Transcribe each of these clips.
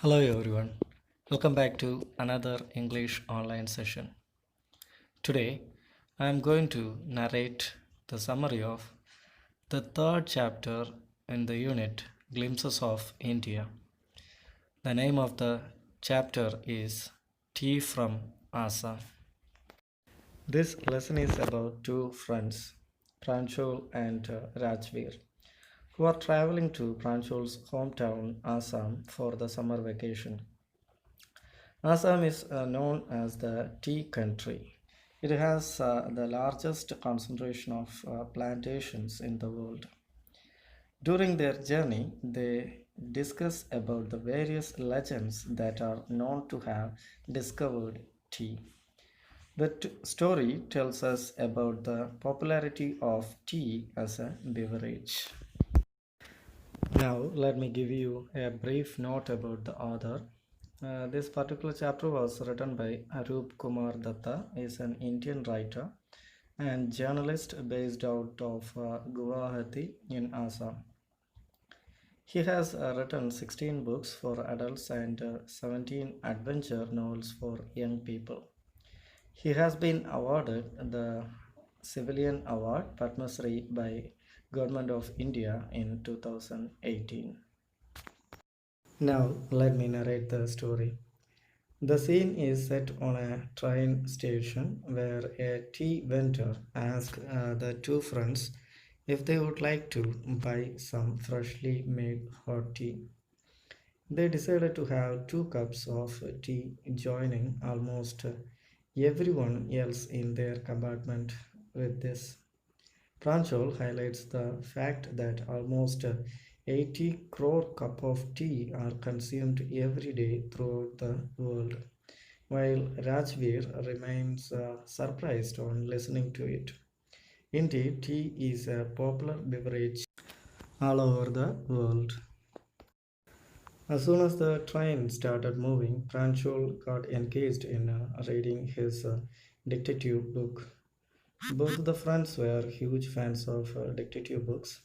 Hello everyone. Welcome back to another English online session. Today I am going to narrate the summary of the third chapter in the unit Glimpses of India. The name of the chapter is Tea from Assam. This lesson is about two friends, Pranjol and Rajvir, who are traveling to Pranjol's hometown Assam for the summer vacation. Assam is known as the tea country. It has the largest concentration of plantations in the world. During their journey, they discuss about the various legends that are known to have discovered tea. The story tells us about the popularity of tea as a beverage. Now, let me give you a brief note about the author. This particular chapter was written by Arup Kumar Datta, is an Indian writer and journalist based out of Guwahati in Assam. He has written 16 books for adults and 17 adventure novels for young people. He has been awarded the Civilian Award Padma Shri by Government of India in 2018. Now, let me narrate the story. The scene is set on a train station where a tea vendor asks the two friends if they would like to buy some freshly made hot tea. They decided to have 2 cups of tea, joining almost everyone else in their compartment with this. Pranjal highlights the fact that almost 80 crore cup of tea are consumed every day throughout the world, while Rajvir remains surprised on listening to it. Indeed, tea is a popular beverage all over the world. As soon as the train started moving, Pranjal got engaged in reading his detective book. Both the friends were huge fans of detective books,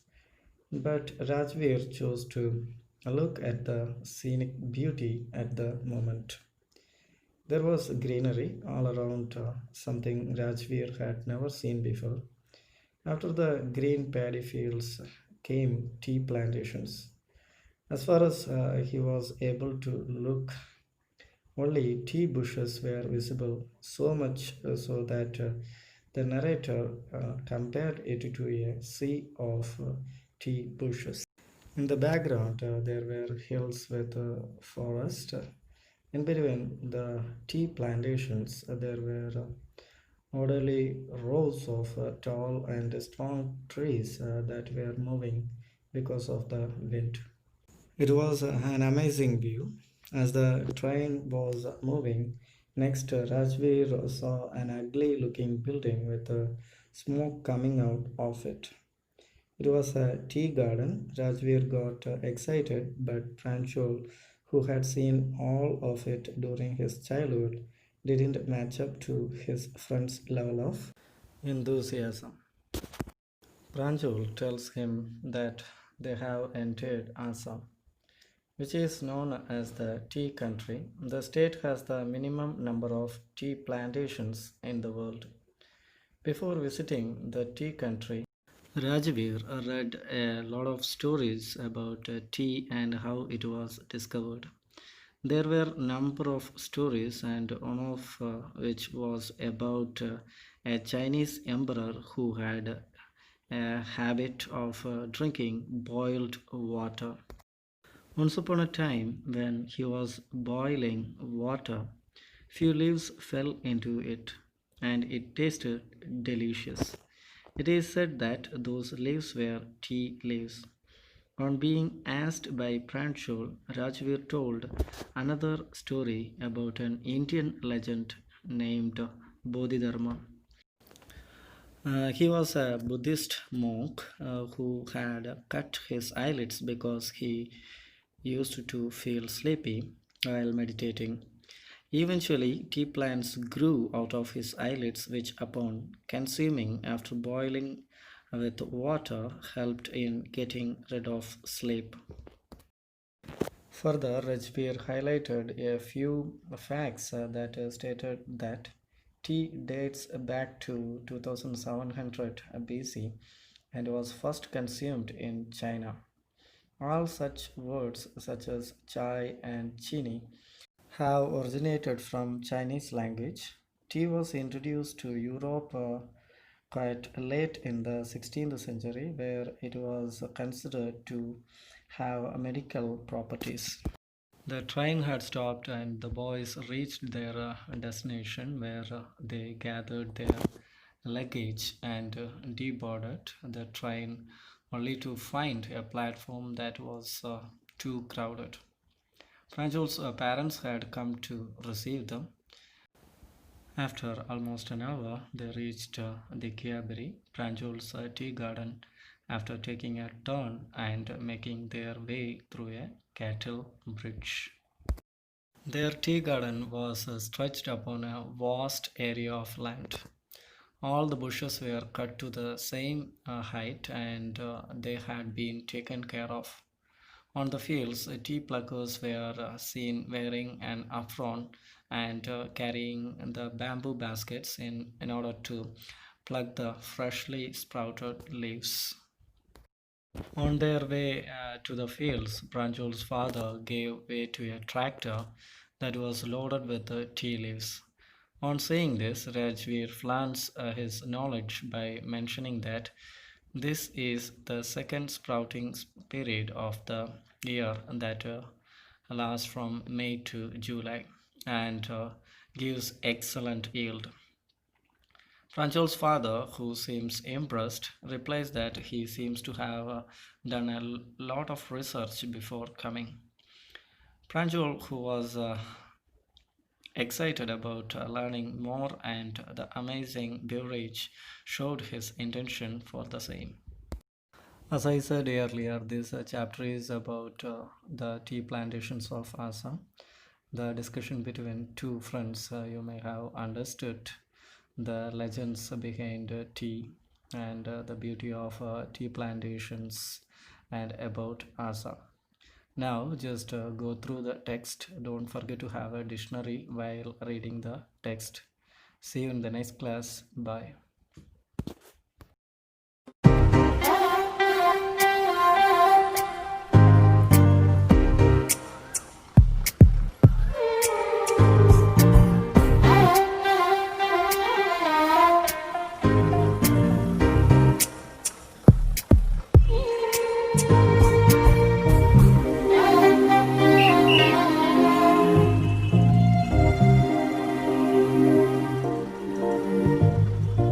but Rajvir chose to look at the scenic beauty at the moment. There was greenery all around, something Rajvir had never seen before. After the green paddy fields came tea plantations. As far as he was able to look, only tea bushes were visible, so much so that the narrator compared it to a sea of tea bushes. In the background, there were hills with forest. In between the tea plantations, there were orderly rows of tall and strong trees that were moving because of the wind. It was an amazing view. As the train was moving, next Rajvir saw an ugly looking building with smoke coming out of it. It was a tea garden. Rajvir got excited, but Pranjol, who had seen all of it during his childhood, didn't match up to his friend's level of enthusiasm. Pranjol tells him that they have entered Assam, which is known as the tea country. The state has the minimum number of tea plantations in the world. Before visiting the tea country, Rajvir read a lot of stories about tea and how it was discovered. There were a number of stories, and one of which was about a Chinese emperor who had a habit of drinking boiled water. Once upon a time, when he was boiling water, few leaves fell into it, and it tasted delicious. It is said that those leaves were tea leaves. On being asked by Pranjal, Rajvir told another story about an Indian legend named Bodhidharma. He was a Buddhist monk who had cut his eyelids because he used to feel sleepy while meditating. Eventually, tea plants grew out of his eyelids, which, upon consuming after boiling with water, helped in getting rid of sleep. Further, Rajvir highlighted a few facts that stated that tea dates back to 2700 BC and was first consumed in China. All such words, such as chai and chini, have originated from Chinese language. Tea was introduced to Europe quite late in the 16th century, where it was considered to have medical properties. The train had stopped, and the boys reached their destination where they gathered their luggage and deboarded the train, only to find a platform that was too crowded. Pranjol's parents had come to receive them. After almost an hour, they reached the Kiabiri, Pranjol's tea garden, after taking a turn and making their way through a cattle bridge. Their tea garden was stretched upon a vast area of land. All the bushes were cut to the same height and they had been taken care of. On the fields, tea pluckers were seen wearing an apron and carrying the bamboo baskets in order to pluck the freshly sprouted leaves. On their way to the fields, Pranjol's father gave way to a tractor that was loaded with tea leaves. On seeing this, Rajvir flaunts his knowledge by mentioning that this is the second sprouting period of the year that lasts from May to July and gives excellent yield. Pranjol's father, who seems impressed, replies that he seems to have done a lot of research before coming. Pranjol, who was excited about learning more and the amazing beverage, showed his intention for the same. As I said earlier, this chapter is about the tea plantations of Assam. The discussion between two friends, you may have understood the legends behind tea and the beauty of tea plantations and about Assam. Now, just go through the text. Don't forget to have a dictionary while reading the text. See you in the next class. Bye.